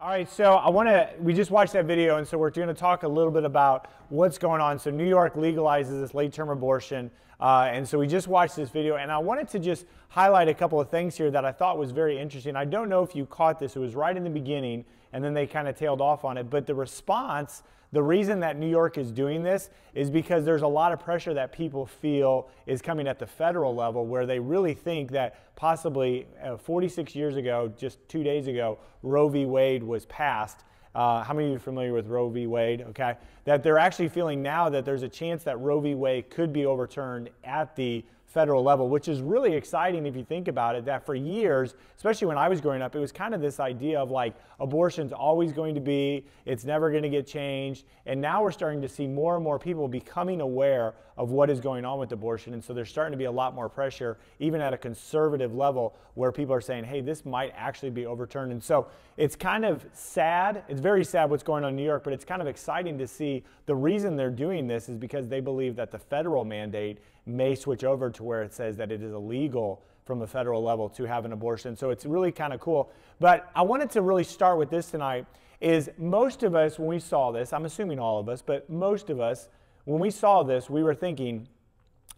All right, so we just watched that video, and so we're going to talk a little bit about what's going on. So New York legalizes this late-term abortion, and so we just watched this video, and I wanted to just highlight a couple of things here that I thought was very interesting. I don't know if you caught this. It was right in the beginning, and then they kind of tailed off on it, but the response, the reason that New York is doing this is because there's a lot of pressure that people feel is coming at the federal level, where they really think that possibly 46 years ago, just 2 days ago, Roe v. Wade was passed. How many of you are familiar with Roe v. Wade? Okay, that they're actually feeling now that there's a chance that Roe v. Wade could be overturned at the federal level, which is really exciting if you think about it, that for years, especially when I was growing up, it was kind of this idea of like abortion's always going to be, it's never going to get changed. And now we're starting to see more and more people becoming aware of what is going on with abortion. And so there's starting to be a lot more pressure, even at a conservative level, where people are saying, hey, this might actually be overturned. And so it's kind of sad. It's very sad what's going on in New York, but it's kind of exciting to see the reason they're doing this is because they believe that the federal mandate may switch over to where it says that it is illegal from a federal level to have an abortion. So it's really kind of cool. But I wanted to really start with this tonight is most of us, when we saw this, I'm assuming all of us, but most of us, when we saw this, we were thinking,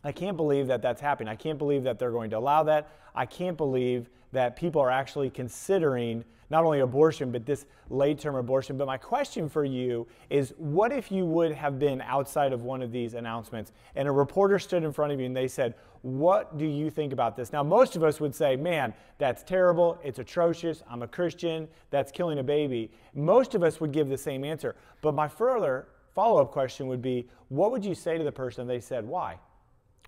I can't believe that that's happening. I can't believe that they're going to allow that. I can't believe that people are actually considering not only abortion, but this late-term abortion. But my question for you is, what if you would have been outside of one of these announcements and a reporter stood in front of you and they said, what do you think about this? Now, most of us would say, man, that's terrible. It's atrocious. I'm a Christian. That's killing a baby. Most of us would give the same answer. But my further follow-up question would be, what would you say to the person if they said, why?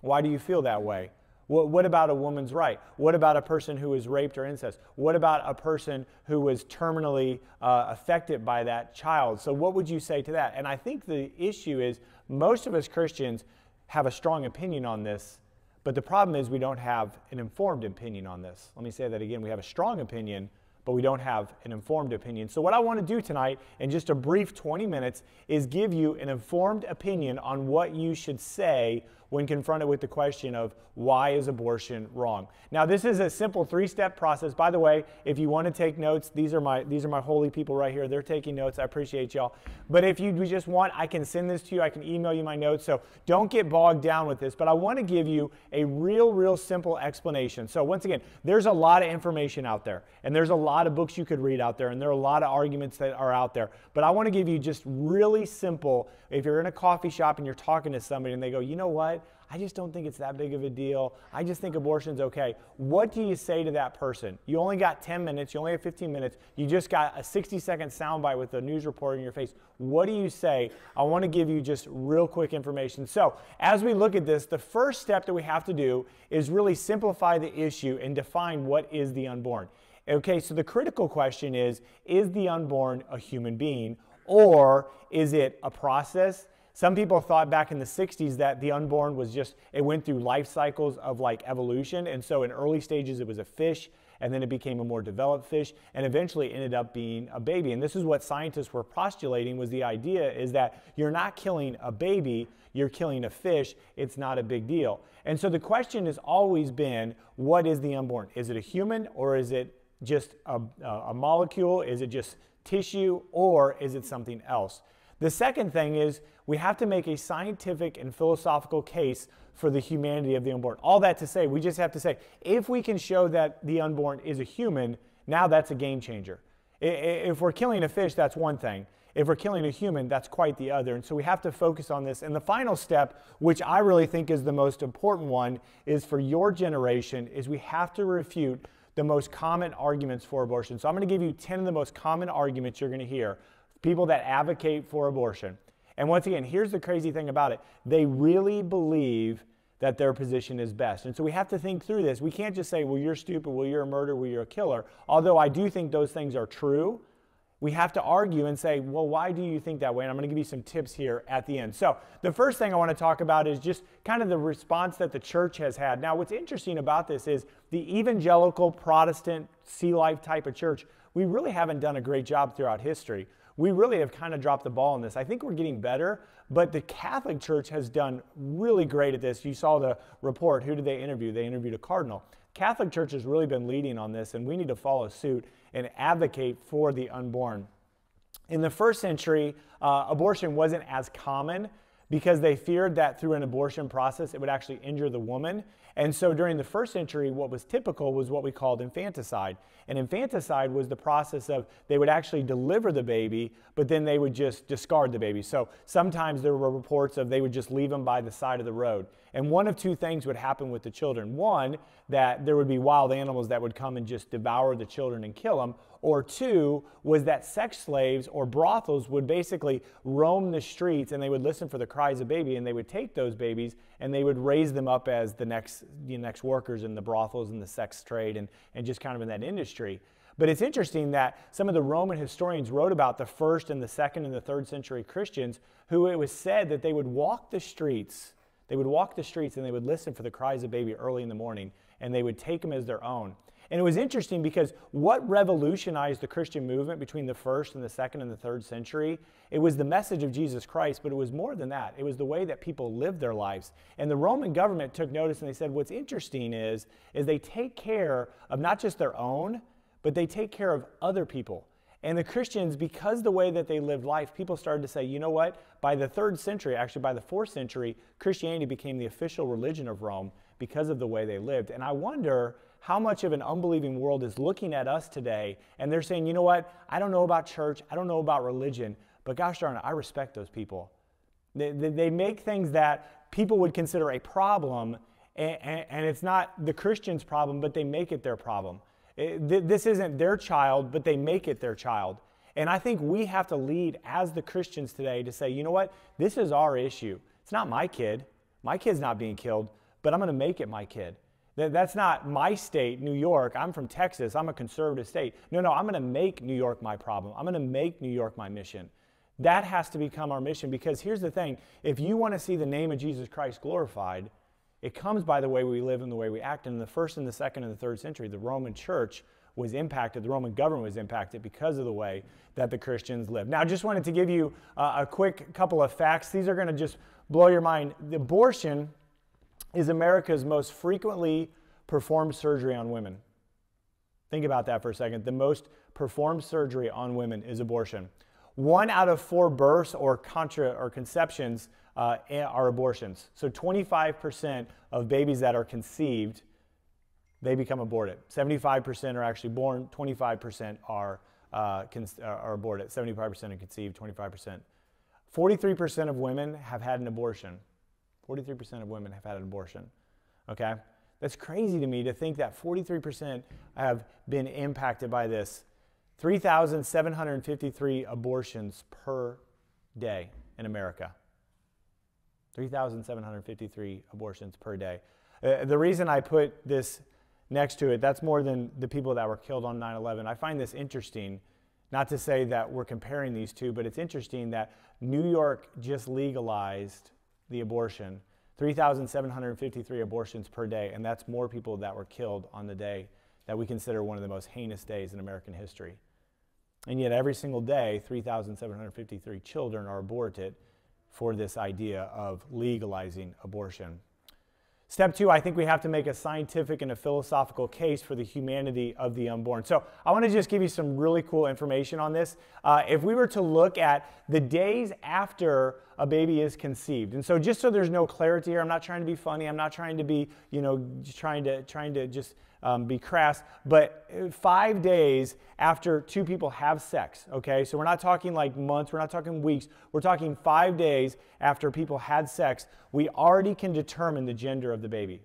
Why do you feel that way? What about a woman's right? What about a person who is raped or incest? What about a person who was terminally affected by that child? So what would you say to that? And I think the issue is most of us Christians have a strong opinion on this, but the problem is we don't have an informed opinion on this. Let me say that again. We have a strong opinion, but we don't have an informed opinion. So what I want to do tonight in just a brief 20 minutes is give you an informed opinion on what you should say when confronted with the question of why is abortion wrong. Now, this is a simple 3-step process. By the way, if you want to take notes, these are my holy people right here. They're taking notes. I appreciate y'all. But if you just want, I can send this to you. I can email you my notes. So don't get bogged down with this. But I want to give you a real simple explanation. So once again, there's a lot of information out there, and there's a lot of books you could read out there, and there are a lot of arguments that are out there. But I want to give you just really simple, if you're in a coffee shop and you're talking to somebody and they go, you know what? I just don't think it's that big of a deal. I just think abortion's okay. What do you say to that person? You only got 10 minutes. You only have 15 minutes. You just got a 60-second soundbite with a news report in your face. What do you say? I want to give you just real quick information. So as we look at this, the first step that we have to do is really simplify the issue and define what is the unborn. Okay, so the critical question is the unborn a human being, or is it a process? Some people thought back in the 60s that the unborn was just, it went through life cycles of like evolution. And so in early stages, it was a fish, and then it became a more developed fish, and eventually ended up being a baby. And this is what scientists were postulating, was the idea is that you're not killing a baby, you're killing a fish. It's not a big deal. And so the question has always been, what is the unborn? Is it a human, or is it just a molecule? Is it just tissue, or is it something else? The second thing is we have to make a scientific and philosophical case for the humanity of the unborn. All that to say, we just have to say, if we can show that the unborn is a human, now that's a game changer. If we're killing a fish, that's one thing. If we're killing a human, that's quite the other. And so we have to focus on this. And the final step, which I really think is the most important one, is for your generation, is we have to refute the most common arguments for abortion. So I'm going to give you 10 of the most common arguments you're going to hear. People that advocate for abortion. And once again, here's the crazy thing about it. They really believe that their position is best. And so we have to think through this. We can't just say, well, you're stupid, well, you're a murderer, well, you're a killer. Although I do think those things are true, we have to argue and say, well, why do you think that way? And I'm going to give you some tips here at the end. So the first thing I want to talk about is just kind of the response that the church has had. Now, what's interesting about this is the evangelical Protestant sea-life type of church, we really haven't done a great job throughout history. We really have kind of dropped the ball on this. I think we're getting better, but the Catholic Church has done really great at this. You saw the report. Who did they interview? They interviewed a cardinal. Catholic Church has really been leading on this, and we need to follow suit. and advocate for the unborn. In the first century, abortion wasn't as common because they feared that through an abortion process, it would actually injure the woman. And so during the first century, what was typical was what we called infanticide. And infanticide was the process of they would actually deliver the baby, but then they would just discard the baby. So sometimes there were reports of they would just leave them by the side of the road. And one of two things would happen with the children. One, that there would be wild animals that would come and just devour the children and kill them. Or two, was that sex slaves or brothels would basically roam the streets and they would listen for the cries of baby, and they would take those babies and they would raise them up as the next workers in the brothels and the sex trade and just kind of in that industry. But it's interesting that some of the Roman historians wrote about the first and the second and the third century Christians who it was said that they would walk the streets. They would walk the streets and they would listen for the cries of baby early in the morning, and they would take them as their own. And it was interesting because what revolutionized the Christian movement between the first and the second and the third century, it was the message of Jesus Christ, but it was more than that. It was the way that people lived their lives. And the Roman government took notice and they said, what's interesting is they take care of not just their own, but they take care of other people. And the Christians, because the way that they lived life, people started to say, you know what? By the third century, actually by the fourth century, Christianity became the official religion of Rome because of the way they lived. And I wonder how much of an unbelieving world is looking at us today, and they're saying, you know what? I don't know about church, I don't know about religion, but gosh darn it, I respect those people. They make things that people would consider a problem, and it's not the Christian's problem, but they make it their problem. This isn't their child, but they make it their child. And I think we have to lead as the Christians today to say, you know what? This is our issue. It's not my kid. My kid's not being killed, but I'm going to make it my kid. That's not my state, New York. I'm from Texas. I'm a conservative state. No, I'm going to make New York my problem. I'm going to make New York my mission. That has to become our mission, because here's the thing. If you want to see the name of Jesus Christ glorified, it comes by the way we live and the way we act. And in the first and the second and the third century, the Roman church was impacted, the Roman government was impacted because of the way that the Christians lived. Now, I just wanted to give you a quick couple of facts. These are going to just blow your mind. The abortion is America's most frequently performed surgery on women. Think about that for a second. The most performed surgery on women is abortion. 1 out of 4 births or conceptions are abortions. So 25% of babies that are conceived, they become aborted. 75% are actually born, 25% are aborted. 75% are conceived, 25%. 43% of women have had an abortion. 43% of women have had an abortion, okay? That's crazy to me to think that 43% have been impacted by this. 3,753 abortions per day in America. 3,753 abortions per day. The reason I put this next to it, that's more than the people that were killed on 9/11. I find this interesting, not to say that we're comparing these two, but it's interesting that New York just legalized the abortion, 3,753 abortions per day, and that's more people that were killed on the day that we consider one of the most heinous days in American history. And yet every single day, 3,753 children are aborted for this idea of legalizing abortion. Step 2, I think we have to make a scientific and a philosophical case for the humanity of the unborn. So I want to just give you some really cool information on this. If we were to look at the days after a baby is conceived, and so just so there's no clarity here, I'm not trying to be funny, I'm not trying to be, trying to just be crass, but 5 days after two people have sex, okay? So we're not talking like months, we're not talking weeks, we're talking 5 days after people had sex, we already can determine the gender of the baby.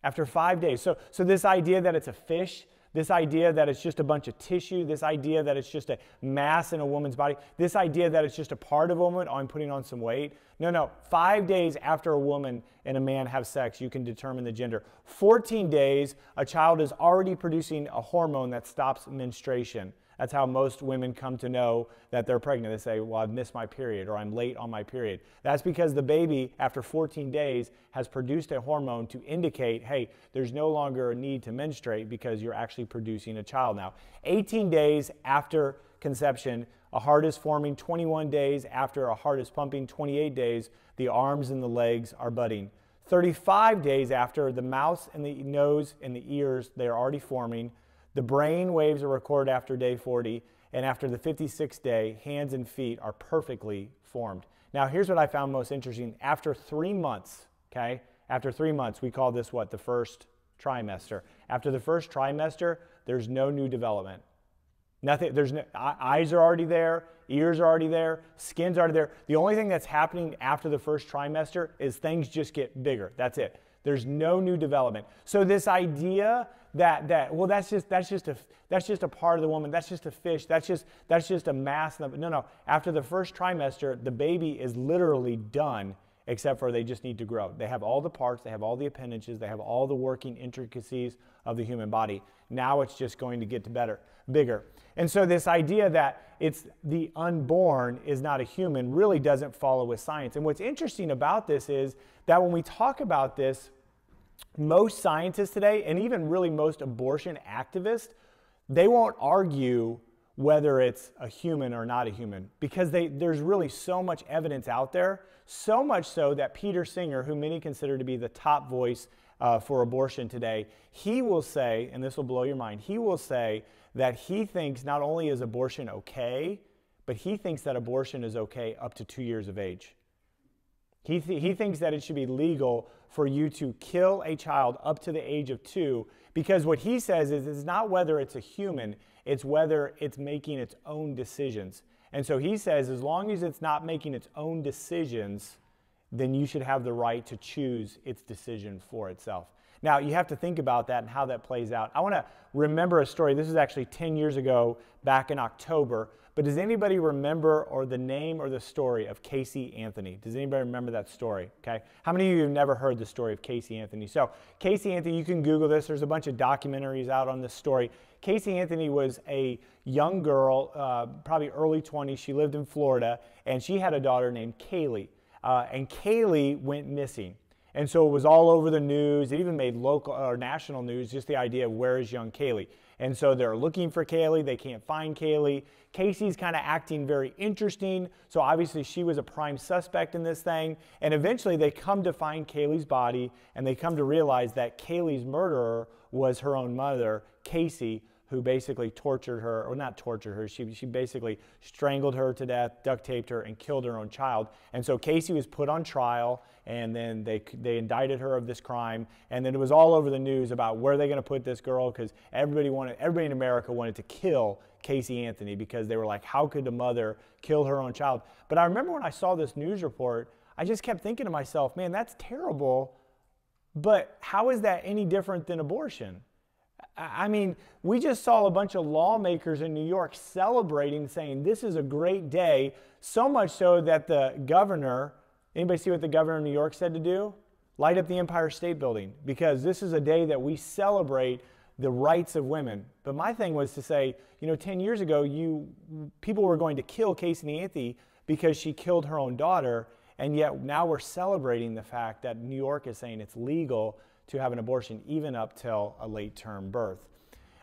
After 5 days. So this idea that it's a fish, this idea that it's just a bunch of tissue, this idea that it's just a mass in a woman's body, this idea that it's just a part of a woman, oh, I'm putting on some weight. No. 5 days after a woman and a man have sex, you can determine the gender. 14 days, a child is already producing a hormone that stops menstruation. That's how most women come to know that they're pregnant. They say, well, I've missed my period, or I'm late on my period. That's because the baby, after 14 days, has produced a hormone to indicate, hey, there's no longer a need to menstruate because you're actually producing a child now. 18 days after conception, a heart is forming. 21 days after a heart is pumping. 28 days, the arms and the legs are budding. 35 days after, the mouth and the nose and the ears, they're already forming. The brain waves are recorded after day 40, and after the 56th day, hands and feet are perfectly formed. Now, here's what I found most interesting. After 3 months, okay, after 3 months, we call this what? The first trimester. After the first trimester, there's no new development. Nothing, eyes are already there, ears are already there, skin's already there. The only thing that's happening after the first trimester is things just get bigger. That's it. There's no new development. So this idea that well, that's just a part of the woman. That's just a fish. That's just a mass. No. After the first trimester, the baby is literally done, except for they just need to grow. They have all the parts. They have all the appendages. They have all the working intricacies of the human body. Now it's just going to get bigger. And so this idea that it's the unborn is not a human really doesn't follow with science. And what's interesting about this is that when we talk about this, most scientists today, and even really most abortion activists, they won't argue whether it's a human or not a human, because there's really so much evidence out there, so much so that Peter Singer, who many consider to be the top voice for abortion today, he will say, and this will blow your mind, he will say that he thinks not only is abortion okay, but he thinks that abortion is okay up to 2 years of age. He thinks that it should be legal for you to kill a child up to the age of 2, because what he says is it's not whether it's a human, it's whether it's making its own decisions. And so he says as long as it's not making its own decisions, then you should have the right to choose its decision for itself. Now, you have to think about that and how that plays out. I want to remember a story. This is actually 10 years ago, back in October. But does anybody remember or the name or the story of Casey Anthony? Does anybody remember that story? Okay. How many of you have never heard the story of Casey Anthony? So Casey Anthony, you can Google this. There's a bunch of documentaries out on this story. Casey Anthony was a young girl, probably early 20s. She lived in Florida, and she had a daughter named Kaylee. And Kaylee went missing. And so it was all over the news. It even made local or national news, just the idea of where is young Kaylee. And so they're looking for Kaylee. They can't find Kaylee. Casey's kind of acting very interesting. So obviously she was a prime suspect in this thing. And eventually they come to find Kaylee's body, and they come to realize that Kaylee's murderer was her own mother, Casey, who basically tortured her, or not tortured her, she basically strangled her to death, duct taped her, and killed her own child. And so Casey was put on trial, and then they indicted her of this crime, and then it was all over the news about where they're going to put this girl, because everybody in America wanted to kill Casey Anthony, because they were like, how could the mother kill her own child? But I remember when I saw this news report, I just kept thinking to myself, man, that's terrible, but how is that any different than abortion? I mean, we just saw a bunch of lawmakers in New York celebrating, saying this is a great day, so much so that the governor, anybody see what the governor of New York said to do? Light up the Empire State Building, because this is a day that we celebrate the rights of women. But my thing was to say, 10 years ago, people were going to kill Casey Anthony because she killed her own daughter, and yet now we're celebrating the fact that New York is saying it's legal to have an abortion even up till a late-term birth.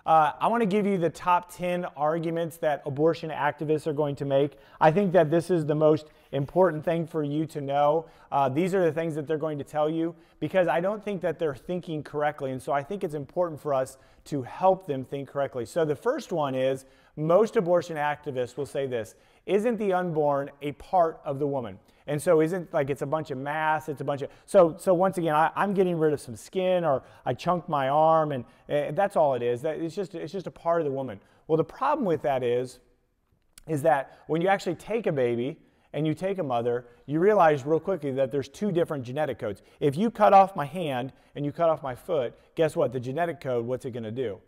I want to give you the top 10 arguments that abortion activists are going to make. I think that this is the most important thing for you to know. These are the things that they're going to tell you, because I don't think that they're thinking correctly, and so I think it's important for us to help them think correctly. So the first one is, most abortion activists will say this: isn't the unborn a part of the woman? And so isn't like it's a bunch of mass, it's a bunch of, so once again, I'm getting rid of some skin, or I chunked my arm, and that's all it is. It's just a part of the woman. Well, the problem with that is that when you actually take a baby and you take a mother, you realize real quickly that there's two different genetic codes. If you cut off my hand and you cut off my foot, guess what? The genetic code, what's it going to do?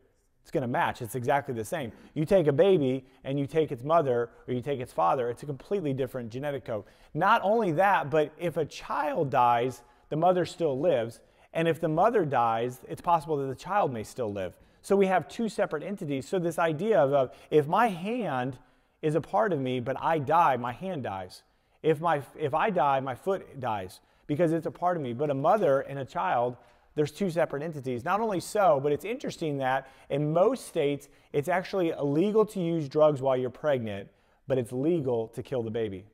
It's going to match. It's exactly the same. You take a baby and you take its mother or you take its father, it's a completely different genetic code. Not only that, but if a child dies, the mother still lives. And if the mother dies, it's possible that the child may still live. So we have two separate entities. So this idea of if my hand is a part of me, but I die, my hand dies. If I die, my foot dies, because it's a part of me. But a mother and a child, there's two separate entities. Not only so, but it's interesting that in most states, it's actually illegal to use drugs while you're pregnant, but it's legal to kill the baby.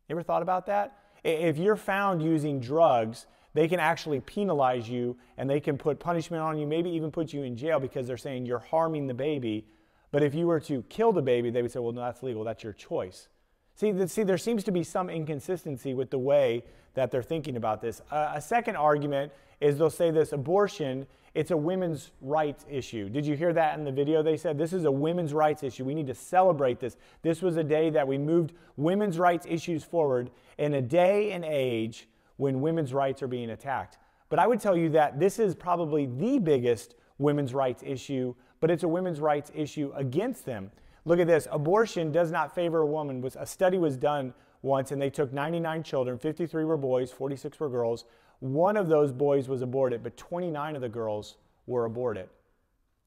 You ever thought about that? If you're found using drugs, they can actually penalize you and they can put punishment on you, maybe even put you in jail because they're saying you're harming the baby. But if you were to kill the baby, they would say, well, no, that's legal. That's your choice. See, there seems to be some inconsistency with the way that they're thinking about this. A second argument is they'll say this: abortion, it's a women's rights issue. Did you hear that in the video? They said this is a women's rights issue. We need to celebrate this. This was a day that we moved women's rights issues forward in a day and age when women's rights are being attacked. But I would tell you that this is probably the biggest women's rights issue, but it's a women's rights issue against them. Look at this. Abortion does not favor a woman. A study was done once, and they took 99 children. 53 were boys, 46 were girls. One of those boys was aborted, but 29 of the girls were aborted.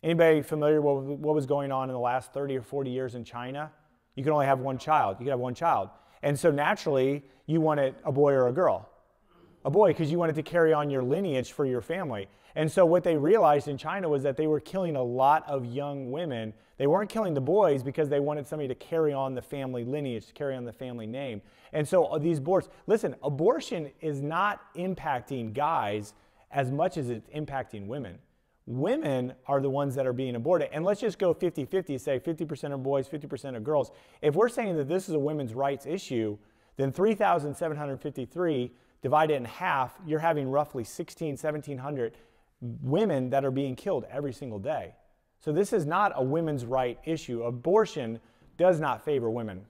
Anybody familiar with what was going on in the last 30 or 40 years in China? You can only have one child. You can have one child. And so naturally, you wanted a boy or a girl. A boy, because you wanted to carry on your lineage for your family. And so what they realized in China was that they were killing a lot of young women. They weren't killing the boys because they wanted somebody to carry on the family lineage, to carry on the family name. And so these boards, listen, abortion is not impacting guys as much as it's impacting women. Women are the ones that are being aborted. And let's just go 50-50, say 50% are boys, 50% are girls. If we're saying that this is a women's rights issue, then 3,753 divided in half, you're having roughly 1,700 women that are being killed every single day. So this is not a women's right issue. Abortion does not favor women.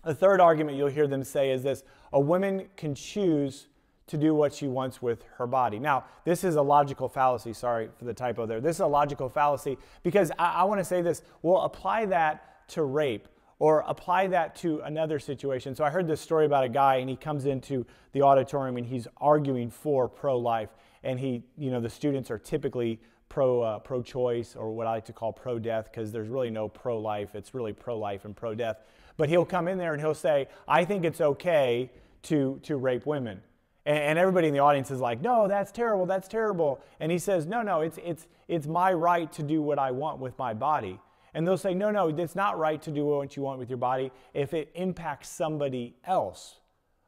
The third argument you'll hear them say is this: a woman can choose to do what she wants with her body. Now, this is a logical fallacy. Sorry for the typo there. This is a logical fallacy because I want to say this. We'll apply that to rape or apply that to another situation. So I heard this story about a guy, and he comes into the auditorium and he's arguing for pro-life. And the students are typically pro-choice, or what I like to call pro-death, because there's really no pro-life. It's really pro-life and pro-death. But he'll come in there and he'll say, I think it's okay to rape women. And everybody in the audience is like, no, that's terrible, that's terrible. And he says, no, it's my right to do what I want with my body. And they'll say, no, it's not right to do what you want with your body if it impacts somebody else.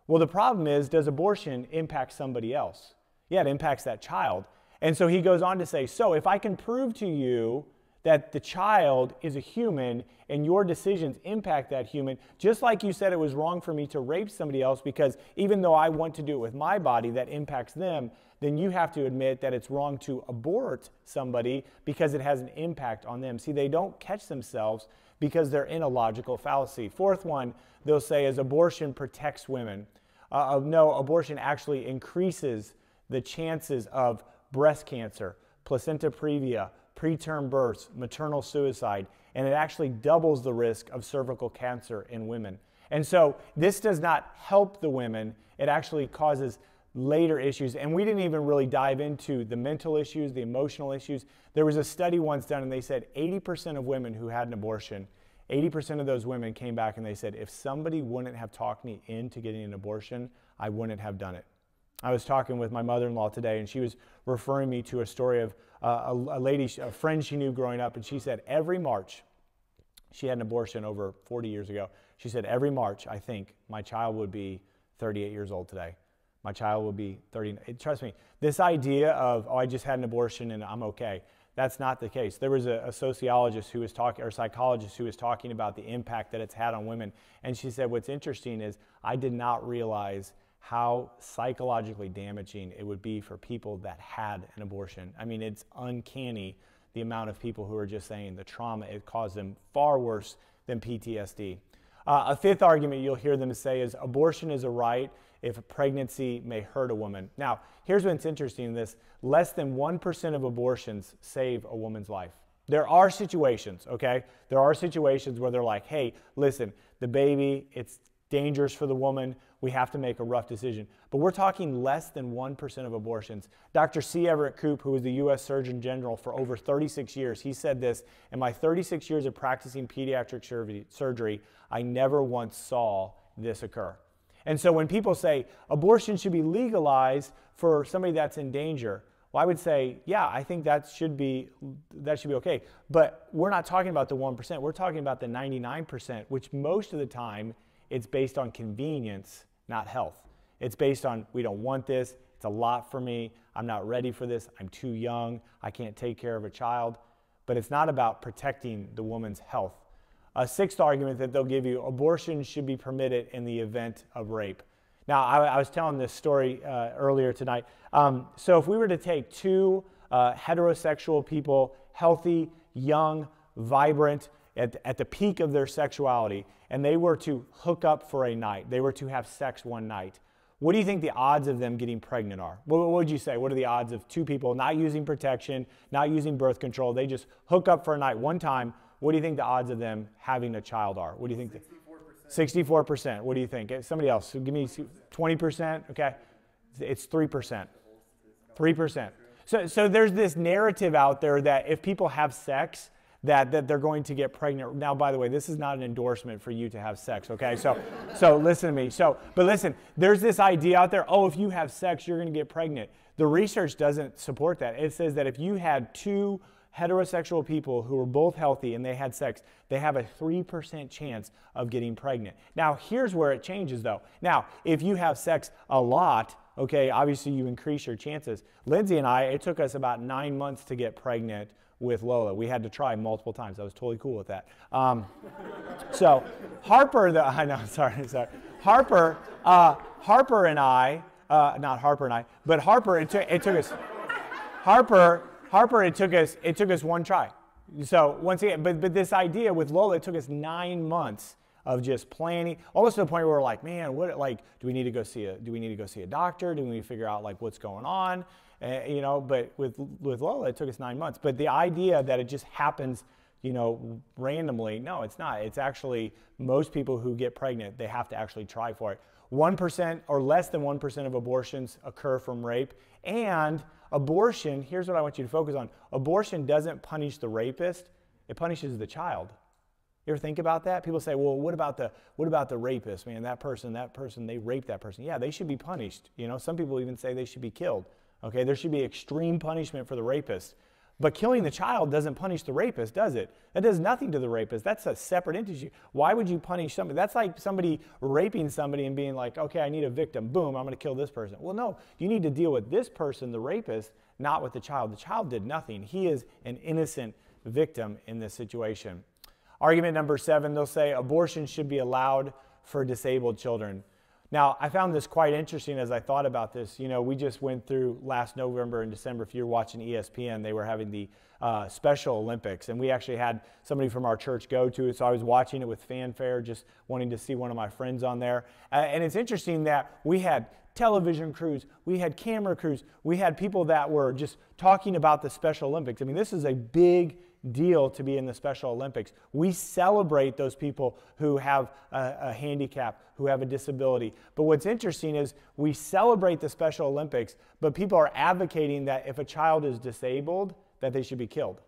Well, the problem is, does abortion impact somebody else? Yeah, it impacts that child. And so he goes on to say, so if I can prove to you that the child is a human and your decisions impact that human, just like you said it was wrong for me to rape somebody else because even though I want to do it with my body that impacts them, then you have to admit that it's wrong to abort somebody because it has an impact on them. See, they don't catch themselves because they're in a logical fallacy. Fourth one, they'll say, is abortion protects women. No, abortion actually increases the chances of breast cancer, placenta previa, preterm births, maternal suicide, and it actually doubles the risk of cervical cancer in women. And so this does not help the women. It actually causes later issues. And we didn't even really dive into the mental issues, the emotional issues. There was a study once done, and they said 80% of women who had an abortion, 80% of those women came back and they said, if somebody wouldn't have talked me into getting an abortion, I wouldn't have done it. I was talking with my mother-in-law today, and she was referring me to a story of a lady, a friend she knew growing up, and she said every March, she had an abortion over 40 years ago. She said every March, I think, my child would be 38 years old today. My child will be 30. Trust me, this idea of, oh, I just had an abortion and I'm okay, that's not the case. There was a sociologist who was talking, or a psychologist who was talking about the impact that it's had on women. And she said, what's interesting is I did not realize how psychologically damaging it would be for people that had an abortion. I mean, it's uncanny the amount of people who are just saying the trauma it caused them far worse than PTSD. A fifth argument you'll hear them say is abortion is a right if a pregnancy may hurt a woman. Now, here's what's interesting in this. Less than 1% of abortions save a woman's life. There are situations, okay? There are situations where they're like, hey, listen, the baby, it's dangerous for the woman. We have to make a rough decision. But we're talking less than 1% of abortions. Dr. C. Everett Koop, who was the U.S. Surgeon General for over 36 years, he said this, in my 36 years of practicing pediatric surgery, I never once saw this occur. And so when people say abortion should be legalized for somebody that's in danger, well, I would say, yeah, I think that should be okay. But we're not talking about the 1%. We're talking about the 99%, which most of the time it's based on convenience, not health. It's based on we don't want this, It's a lot for me. I'm not ready for this. I'm too young. I can't take care of a child. But it's not about protecting the woman's health. A sixth argument that they'll give you, abortion should be permitted in the event of rape. Now, I was telling this story earlier tonight. So if we were to take two heterosexual people, healthy, young, vibrant, at the peak of their sexuality, and they were to hook up for a night, they were to have sex one night, what do you think the odds of them getting pregnant are? What would you say? What are the odds of two people not using protection, not using birth control, they just hook up for a night one time? What do you think the odds of them having a child are? What do you think? 64%. 64%. What do you think? Somebody else. So give me 20%. Okay. It's 3%. 3%. So there's this narrative out there that if people have sex, that they're going to get pregnant. Now, by the way, this is not an endorsement for you to have sex, okay? So listen to me. But listen, there's this idea out there, oh, if you have sex, you're going to get pregnant. The research doesn't support that. It says that if you had two heterosexual people who were both healthy and they had sex, they have a 3% chance of getting pregnant. Now, here's where it changes, though. Now, if you have sex a lot, okay, obviously you increase your chances. Lindsay and I, it took us about 9 months to get pregnant with Lola. We had to try multiple times. I was totally cool with that. So Harper, I know, sorry. Harper and I, not Harper and I, but Harper, it took us, Harper, it took us one try. So once again, but this idea with Lola, it took us 9 months of just planning, almost to the point where we're like, man, what, like, do we need to go see a doctor? Do we need to figure out like what's going on? But with Lola, it took us 9 months. But the idea that it just happens, randomly, no, it's not. It's actually most people who get pregnant, they have to actually try for it. 1% or less than 1% of abortions occur from rape. And abortion, here's what I want you to focus on. Abortion doesn't punish the rapist, it punishes the child. You ever think about that? People say, well, what about the rapist? Man, that person, they raped that person. Yeah, they should be punished. Some people even say they should be killed. Okay, there should be extreme punishment for the rapist. But killing the child doesn't punish the rapist, does it? That does nothing to the rapist. That's a separate entity. Why would you punish somebody? That's like somebody raping somebody and being like, okay, I need a victim. Boom, I'm going to kill this person. Well, no, you need to deal with this person, the rapist, not with the child. The child did nothing. He is an innocent victim in this situation. Argument number 7, they'll say abortion should be allowed for disabled children. Now, I found this quite interesting as I thought about this. We just went through last November and December. If you're watching ESPN, they were having the Special Olympics, and we actually had somebody from our church go to it, so I was watching it with fanfare, just wanting to see one of my friends on there. And it's interesting that we had television crews, we had camera crews, we had people that were just talking about the Special Olympics. I mean, this is a big deal to be in the Special Olympics. We celebrate those people who have a handicap, who have a disability. But what's interesting is we celebrate the Special Olympics, but people are advocating that if a child is disabled, that they should be killed.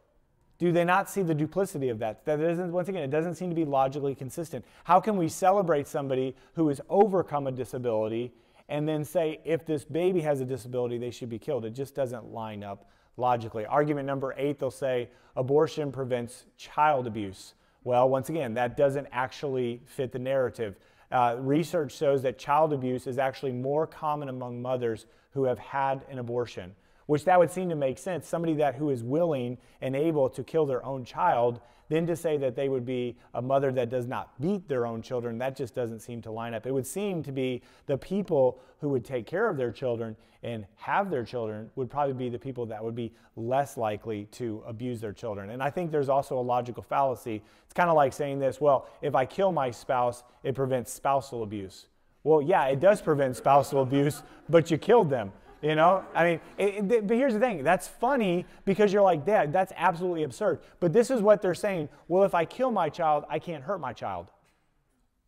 Do they not see the duplicity of that? Once again, it doesn't seem to be logically consistent. How can we celebrate somebody who has overcome a disability and then say if this baby has a disability, they should be killed? It just doesn't line up logically. Argument number 8, they'll say abortion prevents child abuse. Well, once again, that doesn't actually fit the narrative. Research shows that child abuse is actually more common among mothers who have had an abortion, which that would seem to make sense. Somebody who is willing and able to kill their own child, then to say that they would be a mother that does not beat their own children, that just doesn't seem to line up. It would seem to be the people who would take care of their children and have their children would probably be the people that would be less likely to abuse their children. And I think there's also a logical fallacy. It's kind of like saying this, well, if I kill my spouse, it prevents spousal abuse. Well, yeah, it does prevent spousal abuse, but you killed them. But here's the thing. That's funny because you're like, Dad, that's absolutely absurd. But this is what they're saying. Well, if I kill my child, I can't hurt my child.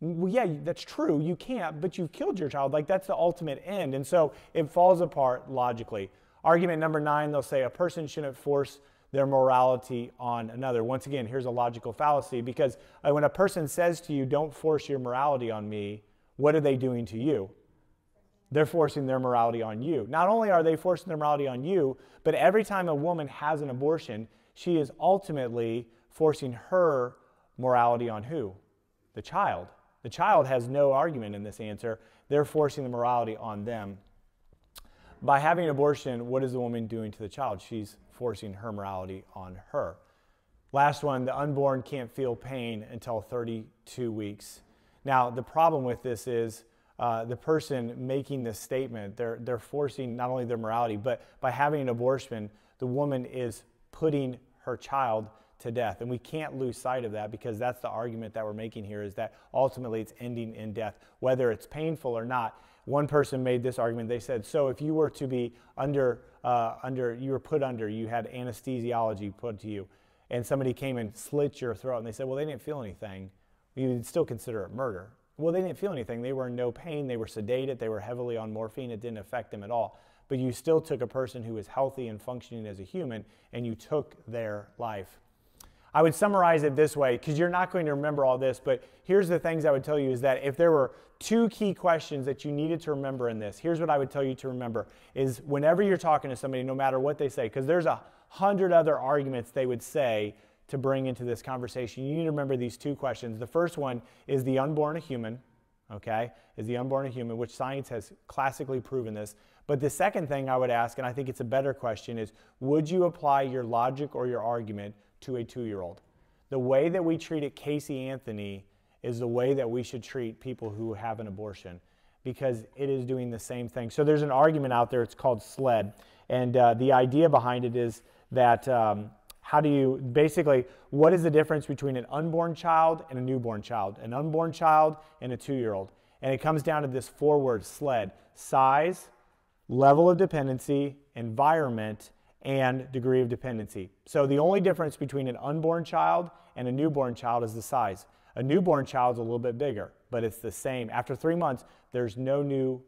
Well, yeah, that's true. You can't, but you've killed your child. Like, that's the ultimate end. And so it falls apart logically. Argument number 9, they'll say a person shouldn't force their morality on another. Once again, here's a logical fallacy because when a person says to you, don't force your morality on me, what are they doing to you? They're forcing their morality on you. Not only are they forcing their morality on you, but every time a woman has an abortion, she is ultimately forcing her morality on who? The child. The child has no argument in this answer. They're forcing the morality on them. by having an abortion, what is the woman doing to the child? She's forcing her morality on her. Last one, the unborn can't feel pain until 32 weeks. Now, the problem with this is the person making this statement, they're forcing not only their morality, but by having an abortion, the woman is putting her child to death. And we can't lose sight of that, because that's the argument that we're making here, is that ultimately it's ending in death, whether it's painful or not. One person made this argument. They said, so if you were to be you were put under, you had anesthesiology put to you, and somebody came and slit your throat, and they said, well, they didn't feel anything, you would still consider it murder. Well, they didn't feel anything. They were in no pain. They were sedated. They were heavily on morphine. It didn't affect them at all. But you still took a person who was healthy and functioning as a human, and you took their life. I would summarize it this way, because you're not going to remember all this, but here's the things I would tell you is that if there were 2 key questions that you needed to remember in this, here's what I would tell you to remember, is whenever you're talking to somebody, no matter what they say, because there's 100 other arguments they would say to bring into this conversation, you need to remember these 2 questions. The first one is the unborn a human, okay? Is the unborn a human, which science has classically proven this. But the second thing I would ask, and I think it's a better question, is would you apply your logic or your argument to a 2-year-old? The way that we treated Casey Anthony is the way that we should treat people who have an abortion, because it is doing the same thing. So there's an argument out there, it's called SLED, and the idea behind it is that how do you, basically, what is the difference between an unborn child and a newborn child, an unborn child and a 2-year-old? And it comes down to this 4-word SLED: size, level of dependency, environment, and degree of dependency. So the only difference between an unborn child and a newborn child is the size. A newborn child is a little bit bigger, but it's the same. After 3 months, there's no new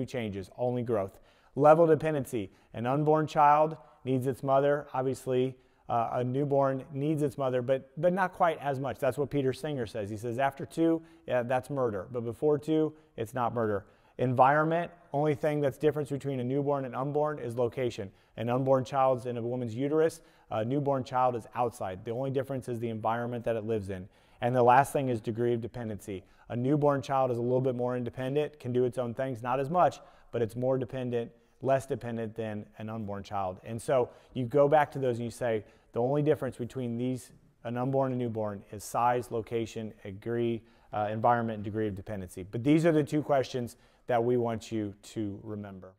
changes, only growth. Level of dependency: an unborn child needs its mother, obviously. A newborn needs its mother, but not quite as much. That's what Peter Singer says. He says after 2, yeah, that's murder, but before 2, it's not murder. Environment: only thing that's difference between a newborn and unborn is location. An unborn child's in a woman's uterus, a newborn child is outside. The only difference is the environment that it lives in. And the last thing is degree of dependency. A newborn child is a little bit more independent, can do its own things, not as much, but it's more dependent, less dependent than an unborn child. And so you go back to those and you say, the only difference between these, an unborn and newborn, is size, location, environment, and degree of dependency. But these are the 2 questions that we want you to remember.